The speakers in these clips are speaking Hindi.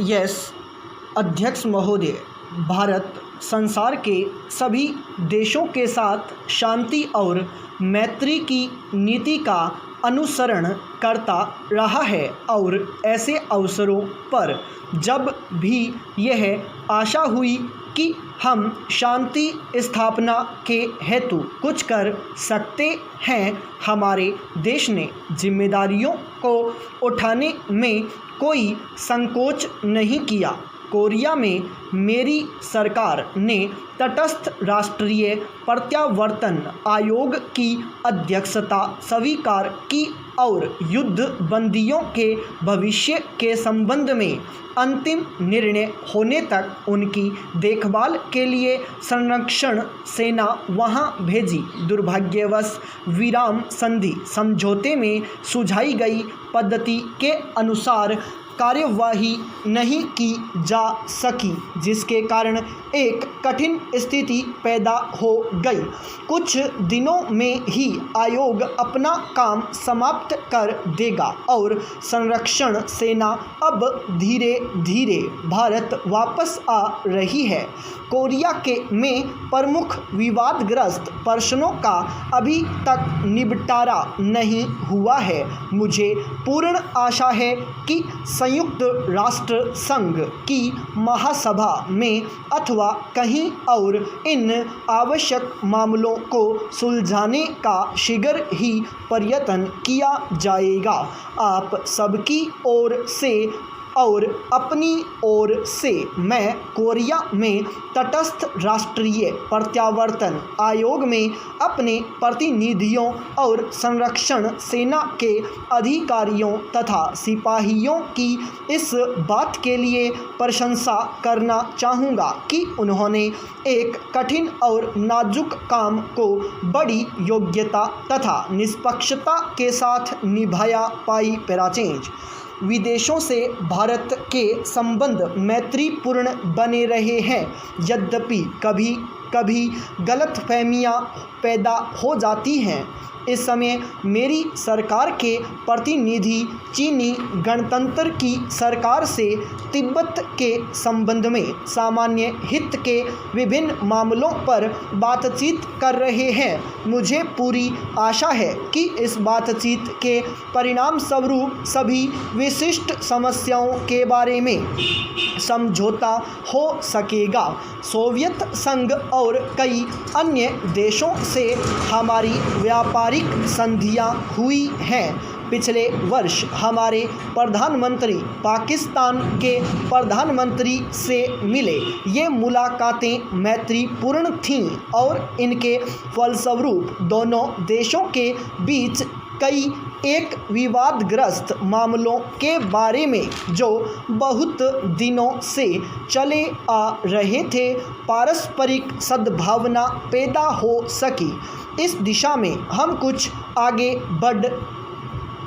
यस अध्यक्ष महोदय, भारत संसार के सभी देशों के साथ शांति और मैत्री की नीति का अनुसरण करता रहा है और ऐसे अवसरों पर जब भी यह आशा हुई कि हम शांति स्थापना के हेतु कुछ कर सकते हैं, हमारे देश ने जिम्मेदारियों को उठाने में कोई संकोच नहीं किया। कोरिया में मेरी सरकार ने तटस्थ राष्ट्रीय प्रत्यावर्तन आयोग की अध्यक्षता स्वीकार की और युद्ध बंदियों के भविष्य के संबंध में अंतिम निर्णय होने तक उनकी देखभाल के लिए संरक्षण सेना वहां भेजी। दुर्भाग्यवश विराम संधि समझौते में सुझाई गई पद्धति के अनुसार कार्यवाही नहीं की जा सकी, जिसके कारण एक कठिन स्थिति पैदा हो गई। कुछ दिनों में ही आयोग अपना काम समाप्त कर देगा और संरक्षण सेना अब धीरे धीरे भारत वापस आ रही है। कोरिया के में प्रमुख विवादग्रस्त प्रश्नों का अभी तक निपटारा नहीं हुआ है। मुझे पूर्ण आशा है कि संयुक्त राष्ट्र संघ की महासभा में अथवा कहीं और इन आवश्यक मामलों को सुलझाने का शीघ्र ही प्रयत्न किया जाएगा। आप सबकी ओर से और अपनी ओर से मैं कोरिया में तटस्थ राष्ट्रीय प्रत्यावर्तन आयोग में अपने प्रतिनिधियों और संरक्षण सेना के अधिकारियों तथा सिपाहियों की इस बात के लिए प्रशंसा करना चाहूँगा कि उन्होंने एक कठिन और नाजुक काम को बड़ी योग्यता तथा निष्पक्षता के साथ निभाया। पाई पैराचेंज विदेशों से भारत के संबंध मैत्रीपूर्ण बने रहे हैं, यद्यपि कभी कभी गलतफहमियां पैदा हो जाती हैं। इस समय मेरी सरकार के प्रतिनिधि चीनी गणतंत्र की सरकार से तिब्बत के संबंध में सामान्य हित के विभिन्न मामलों पर बातचीत कर रहे हैं। मुझे पूरी आशा है कि इस बातचीत के परिणाम स्वरूप सभी विशिष्ट समस्याओं के बारे में समझौता हो सकेगा। सोवियत संघ और कई अन्य देशों से हमारी व्यापारिक संधियां हुई हैं। पिछले वर्ष हमारे प्रधानमंत्री पाकिस्तान के प्रधानमंत्री से मिले। ये मुलाकातें मैत्रीपूर्ण थीं और इनके फलस्वरूप दोनों देशों के बीच कई एक विवादग्रस्त मामलों के बारे में जो बहुत दिनों से चले आ रहे थे, पारस्परिक सद्भावना पैदा हो सकी। इस दिशा में हम कुछ आगे बढ़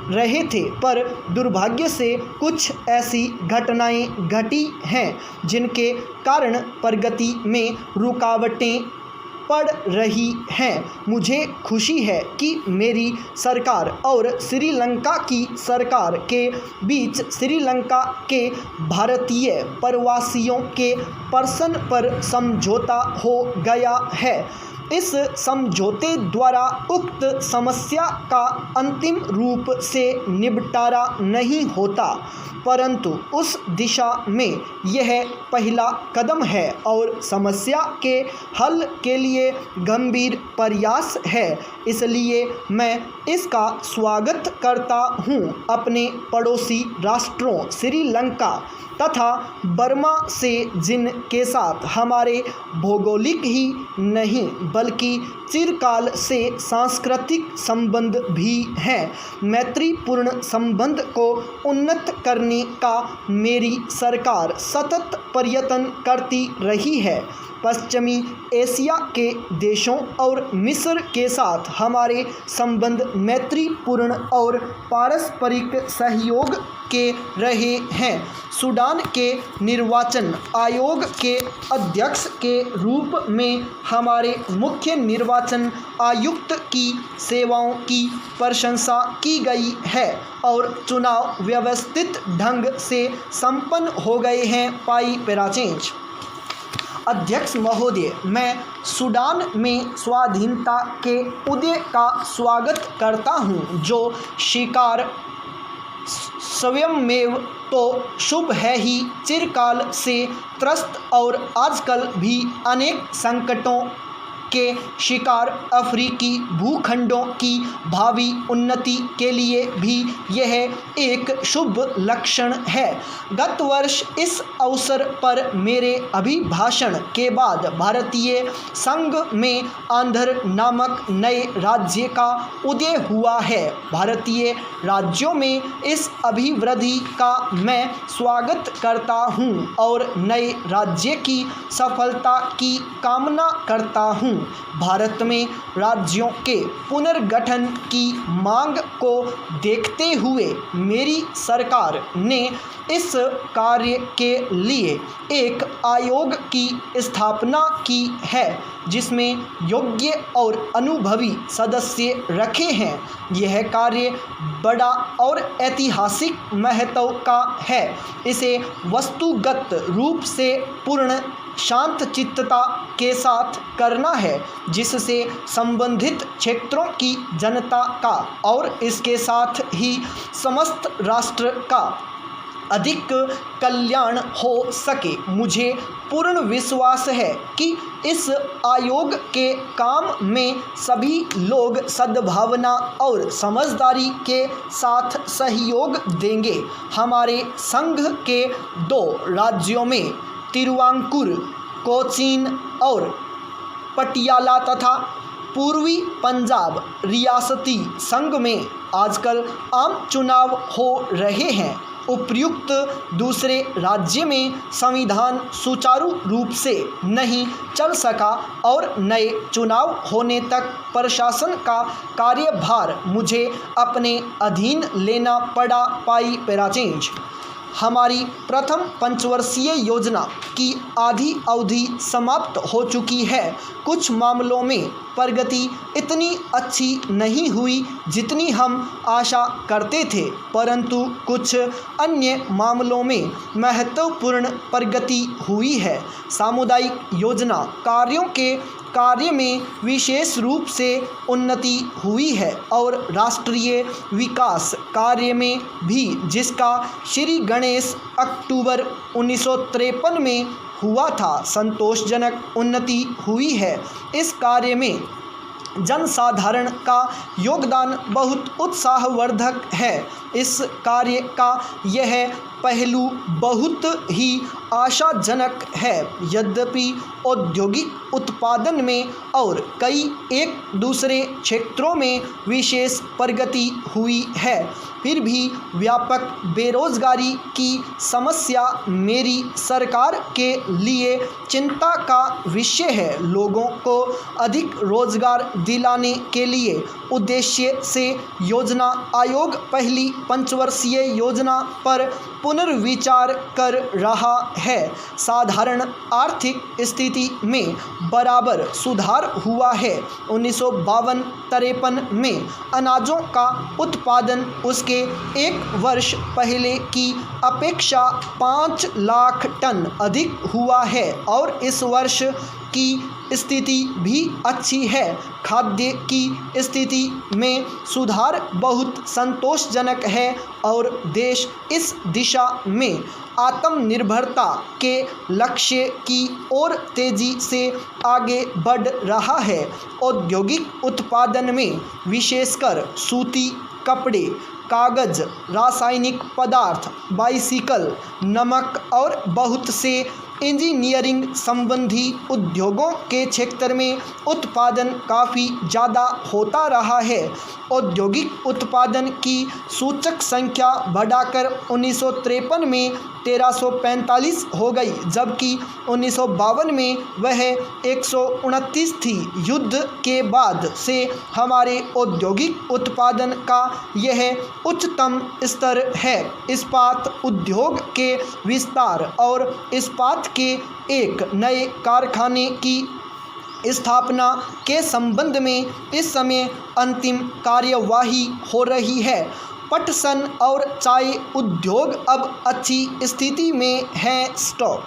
रहे थे, पर दुर्भाग्य से कुछ ऐसी घटनाएं घटी हैं जिनके कारण प्रगति में रुकावटें पड़ रही हैं। मुझे खुशी है कि मेरी सरकार और श्रीलंका की सरकार के बीच श्रीलंका के भारतीय प्रवासियों के प्रश्न पर समझौता हो गया है। इस समझौते द्वारा उक्त समस्या का अंतिम रूप से निपटारा नहीं होता, परंतु उस दिशा में यह पहला कदम है और समस्या के हल के लिए गंभीर प्रयास है। इसलिए मैं इसका स्वागत करता हूं। अपने पड़ोसी राष्ट्रों श्रीलंका तथा बर्मा से जिनके साथ हमारे भौगोलिक ही नहीं बल्कि चिरकाल से सांस्कृतिक संबंध भी हैं, मैत्रीपूर्ण संबंध को उन्नत करने का मेरी सरकार सतत प्रयत्न करती रही है। पश्चिमी एशिया के देशों और मिस्र के साथ हमारे संबंध मैत्रीपूर्ण और पारस्परिक सहयोग के रहे हैं। सूडान के निर्वाचन आयोग के अध्यक्ष के रूप में हमारे मुख्य निर्वाचन आयुक्त की सेवाओं की प्रशंसा की गई है और चुनाव व्यवस्थित ढंग से संपन्न हो गए हैं। पाई पेराचेंज। अध्यक्ष महोदय, मैं सूडान में स्वाधीनता के उदय का स्वागत करता हूं, जो शिकार स्वयंमेव तो शुभ है ही चिरकाल से त्रस्त और आजकल भी अनेक संकटों के शिकार अफ्रीकी भूखंडों की भावी उन्नति के लिए भी यह एक शुभ लक्षण है। गत वर्ष इस अवसर पर मेरे अभिभाषण के बाद भारतीय संघ में आंध्र नामक नए राज्य का उदय हुआ है। भारतीय राज्यों में इस अभिवृद्धि का मैं स्वागत करता हूं और नए राज्य की सफलता की कामना करता हूं। भारत में राज्यों के पुनर्गठन की मांग को देखते हुए मेरी सरकार ने इस कार्य के लिए एक आयोग की स्थापना की है, जिसमें योग्य और अनुभवी सदस्य रखे हैं। यह कार्य बड़ा और ऐतिहासिक महत्व का है। इसे वस्तुगत रूप से पूर्ण शांतचित्तता के साथ करना है, जिससे संबंधित क्षेत्रों की जनता का और इसके साथ ही समस्त राष्ट्र का अधिक कल्याण हो सके। मुझे पूर्ण विश्वास है कि इस आयोग के काम में सभी लोग सद्भावना और समझदारी के साथ सहयोग देंगे। हमारे संघ के 2 राज्यों में तिरुवांकुर, कोचीन और पटियाला तथा पूर्वी पंजाब रियासती संघ में आजकल आम चुनाव हो रहे हैं। उपर्युक्त दूसरे राज्य में संविधान सुचारू रूप से नहीं चल सका और नए चुनाव होने तक प्रशासन का कार्यभार मुझे अपने अधीन लेना पड़ा। पाई पेराचेंज। हमारी प्रथम पंचवर्षीय योजना की आधी अवधि समाप्त हो चुकी है। कुछ मामलों में प्रगति इतनी अच्छी नहीं हुई जितनी हम आशा करते थे, परंतु कुछ अन्य मामलों में महत्वपूर्ण प्रगति हुई है। सामुदायिक योजना कार्यों के कार्य में विशेष रूप से उन्नति हुई है और राष्ट्रीय विकास कार्य में भी, जिसका श्री गणेश अक्टूबर 1953 में हुआ था, संतोषजनक उन्नति हुई है। इस कार्य में जनसाधारण का योगदान बहुत उत्साहवर्धक है। इस कार्य का यह पहलू बहुत ही आशाजनक है। यद्यपि औद्योगिक उत्पादन में और कई एक दूसरे क्षेत्रों में विशेष प्रगति हुई है, फिर भी व्यापक बेरोजगारी की समस्या मेरी सरकार के लिए चिंता का विषय है। लोगों को अधिक रोजगार दिलाने के लिए उद्देश्य से योजना आयोग पहली पंचवर्षीय योजना पर पुनर्विचार कर रहा है। साधारण आर्थिक स्थिति में बराबर सुधार हुआ है। 1952-53 में अनाजों का उत्पादन उसके 1 वर्ष पहले की अपेक्षा 5 लाख टन अधिक हुआ है और इस वर्ष की स्थिति भी अच्छी है। खाद्य की स्थिति में सुधार बहुत संतोषजनक है और देश इस दिशा में आत्मनिर्भरता के लक्ष्य की ओर तेजी से आगे बढ़ रहा है। औद्योगिक उत्पादन में विशेषकर सूती कपड़े, कागज, रासायनिक पदार्थ, बाइसिकल, नमक और बहुत से इंजीनियरिंग संबंधी उद्योगों के क्षेत्र में उत्पादन काफ़ी ज़्यादा होता रहा है। औद्योगिक उत्पादन की सूचक संख्या बढ़ाकर 1953 में 1345 हो गई, जबकि 1952 में वह 129 थी। युद्ध के बाद से हमारे औद्योगिक उत्पादन का यह उच्चतम स्तर है। इस्पात उद्योग के विस्तार और इस्पात के एक नए कारखाने की स्थापना के संबंध में इस समय अंतिम कार्यवाही हो रही है। पटसन और चाय उद्योग अब अच्छी स्थिति में हैं। स्टॉक